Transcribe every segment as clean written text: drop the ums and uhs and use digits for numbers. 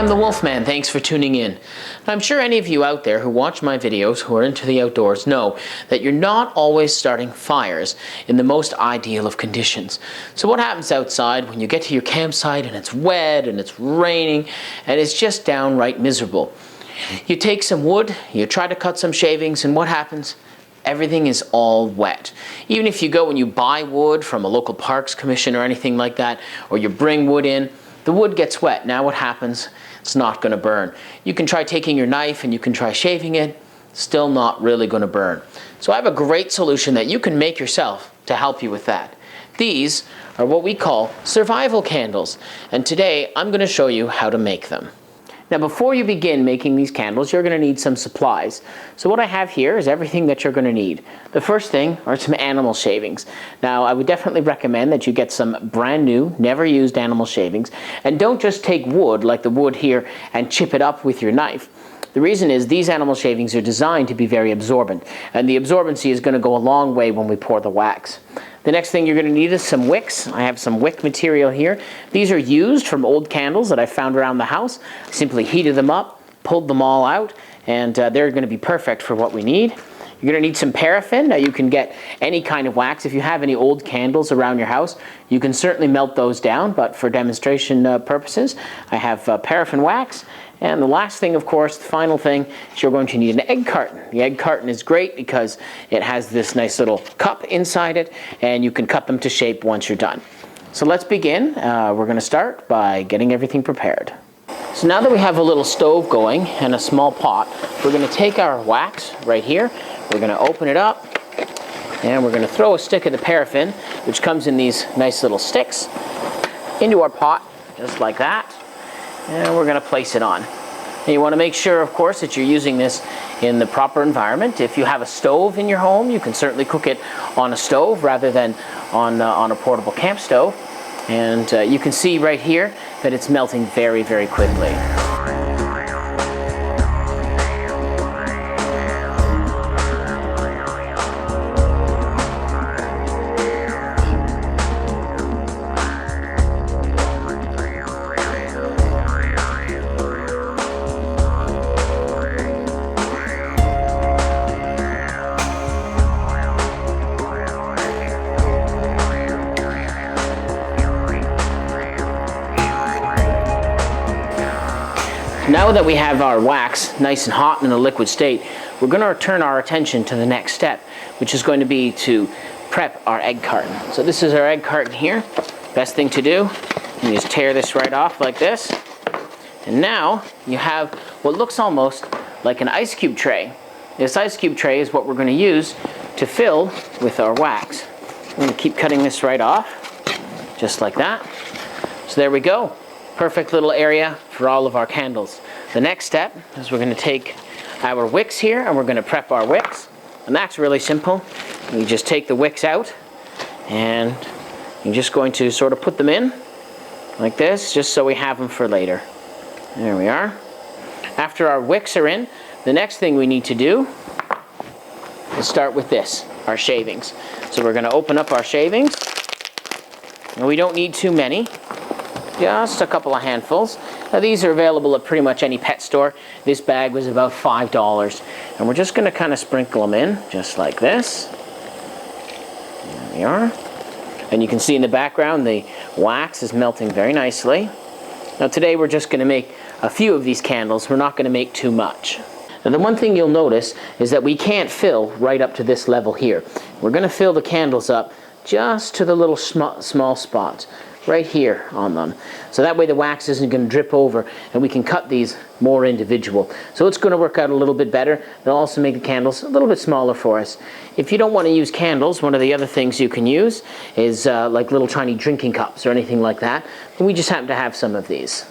I'm the Wolfman. Thanks for tuning in. I'm sure any of you out there who watch my videos who are into the outdoors know that you're not always starting fires in the most ideal of conditions. So what happens outside when you get to your campsite and it's wet and it's raining and it's just downright miserable? You take some wood, you try to cut some shavings, and what happens? Everything is all wet. Even if you go and you buy wood from a local parks commission or anything like that, or you bring wood in, the wood gets wet. Now what happens? It's not going to burn. You can try taking your knife and you can try shaving it, still not really going to burn. So I have a great solution that you can make yourself to help you with that. These are what we call survival candles, and today I'm going to show you how to make them. Now before you begin making these candles, you're going to need some supplies. So what I have here is everything that you're going to need. The first thing are some animal shavings. Now I would definitely recommend that you get some brand new, never used animal shavings, and don't just take wood like the wood here and chip it up with your knife. The reason is these animal shavings are designed to be very absorbent, and the absorbency is going to go a long way when we pour the wax. The next thing you're going to need is some wicks. I have some wick material here. These are used from old candles that I found around the house. I simply heated them up, pulled them all out, and they're going to be perfect for what we need. You're going to need some paraffin. Now you can get any kind of wax. If you have any old candles around your house, you can certainly melt those down, but for demonstration purposes, I have paraffin wax. And the last thing, of course, the final thing, is you're going to need an egg carton. The egg carton is great because it has this nice little cup inside it, and you can cut them to shape once you're done. So let's begin. We're going to start by getting everything prepared. So now that we have a little stove going and a small pot, we're going to take our wax right here. We're going to open it up, and we're going to throw a stick of the paraffin, which comes in these nice little sticks, into our pot, just like that. And we're going to place it on. And you want to make sure, of course, that you're using this in the proper environment. If you have a stove in your home, you can certainly cook it on a stove rather than on a portable camp stove. And you can see right here that it's melting very, very quickly. Now that we have our wax nice and hot in a liquid state, we're going to turn our attention to the next step, which is going to be to prep our egg carton. So this is our egg carton here. Best thing to do, you just tear this right off like this. And now you have what looks almost like an ice cube tray. This ice cube tray is what we're going to use to fill with our wax. I'm going to keep cutting this right off, just like that. So there we go. Perfect little area for all of our candles. The next step is we're going to take our wicks here and we're going to prep our wicks. And that's really simple. You just take the wicks out and you're just going to sort of put them in like this, just so we have them for later. There we are. After our wicks are in, the next thing we need to do is start with this, our shavings. So we're going to open up our shavings. And we don't need too many. Just a couple of handfuls. Now these are available at pretty much any pet store. This bag was about $5. And we're just going to kind of sprinkle them in, just like this. There we are. And you can see in the background the wax is melting very nicely. Now today we're just going to make a few of these candles. We're not going to make too much. Now the one thing you'll notice is that we can't fill right up to this level here. We're going to fill the candles up just to the little small spots right here on them. So that way the wax isn't going to drip over and we can cut these more individual. So it's going to work out a little bit better. They'll also make the candles a little bit smaller for us. If you don't want to use candles, one of the other things you can use is like little tiny drinking cups or anything like that. But we just happen to have some of these.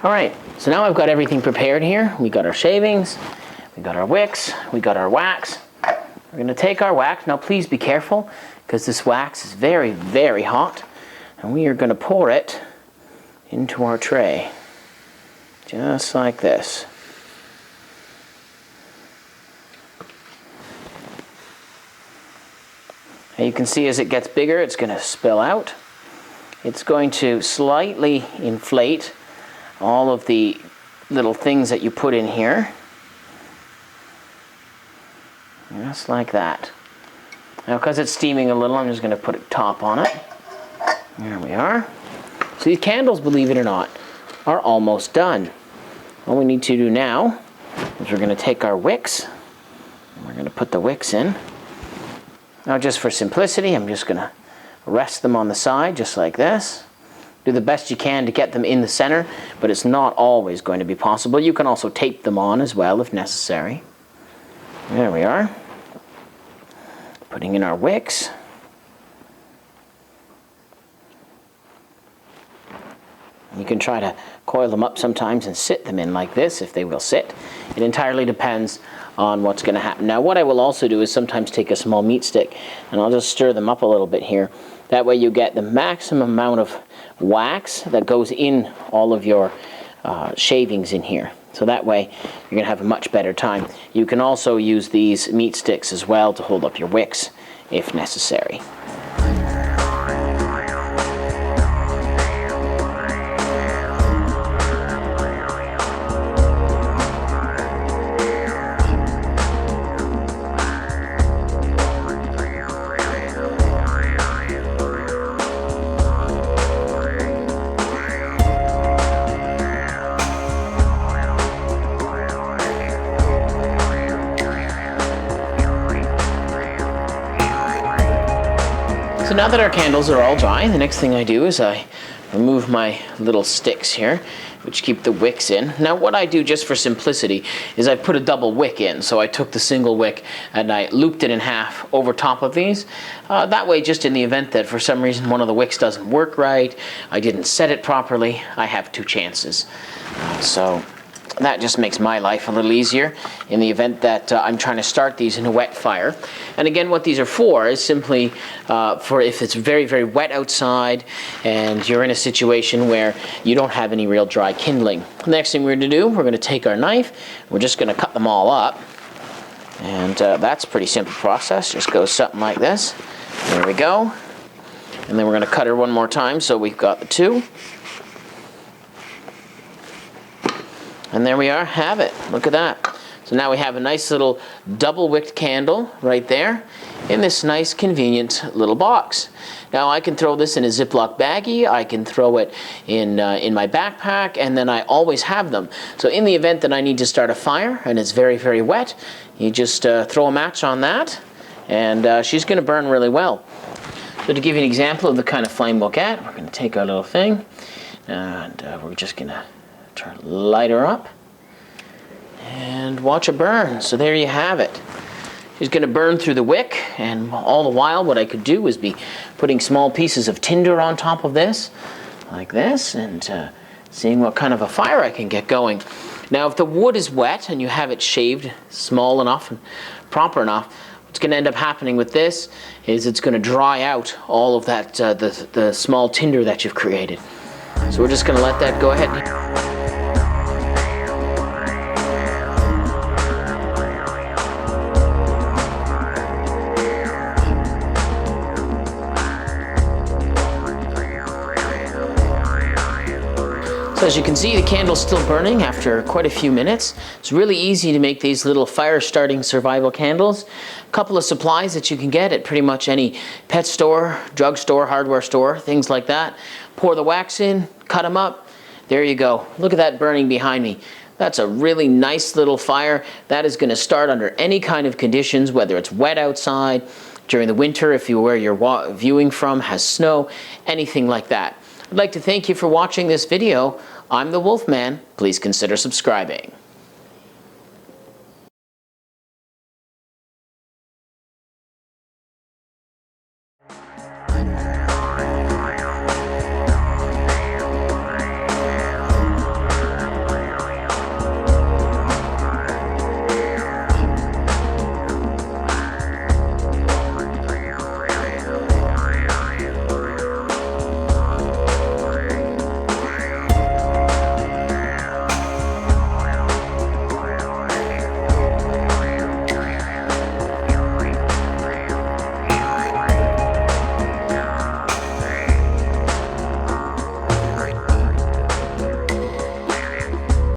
Alright, so now I've got everything prepared here. We got our shavings, we got our wicks, we got our wax. We're going to take our wax. Now please be careful because this wax is very, very hot. And we are going to pour it into our tray. Just like this. And you can see as it gets bigger, it's going to spill out. It's going to slightly inflate all of the little things that you put in here. Just like that. Now, because it's steaming a little, I'm just going to put a top on it. There we are. So these candles, believe it or not, are almost done. All we need to do now is we're going to take our wicks, and we're going to put the wicks in. Now, just for simplicity, I'm just going to rest them on the side, just like this. Do the best you can to get them in the center, but it's not always going to be possible. You can also tape them on as well if necessary. There we are. Putting in our wicks. You can try to coil them up sometimes and sit them in like this if they will sit. It entirely depends on what's going to happen. Now, what I will also do is sometimes take a small meat stick and I'll just stir them up a little bit here. That way you get the maximum amount of wax that goes in all of your shavings in here. So that way you're going to have a much better time. You can also use these meat sticks as well to hold up your wicks if necessary. So now that our candles are all dry, the next thing I do is I remove my little sticks here, which keep the wicks in. Now what I do just for simplicity is I put a double wick in. So I took the single wick and I looped it in half over top of these. That way, just in the event that for some reason one of the wicks doesn't work right, I didn't set it properly, I have two chances. So that just makes my life a little easier in the event that I'm trying to start these in a wet fire. And again, what these are for is simply for if it's very, very wet outside and you're in a situation where you don't have any real dry kindling. The next thing we're going to do, we're going to take our knife, we're just going to cut them all up. And that's a pretty simple process. Just goes something like this. There we go. And then we're going to cut her one more time so we've got the two. And there we are, have it. Look at that. So now we have a nice little double wicked candle right there in this nice convenient little box. Now I can throw this in a Ziploc baggie, I can throw it in my backpack, and then I always have them. So in the event that I need to start a fire and it's very, very wet, you just throw a match on that and she's going to burn really well. So to give you an example of the kind of flame we'll get, we're going to take our little thing and we're just going to try to light her up and watch it burn. So there you have it. She's going to burn through the wick, and all the while what I could do is be putting small pieces of tinder on top of this like this and seeing what kind of a fire I can get going. Now if the wood is wet and you have it shaved small enough and proper enough, what's going to end up happening with this is it's going to dry out all of that the small tinder that you've created. So we're just going to let that go ahead. So as you can see, the candle's still burning after quite a few minutes. It's really easy to make these little fire-starting survival candles. A couple of supplies that you can get at pretty much any pet store, drugstore, hardware store, things like that. Pour the wax in, cut them up. There you go. Look at that burning behind me. That's a really nice little fire. That is going to start under any kind of conditions, whether it's wet outside, during the winter, if where you're viewing from has snow, anything like that. I'd like to thank you for watching this video. I'm the Wolfman. Please consider subscribing.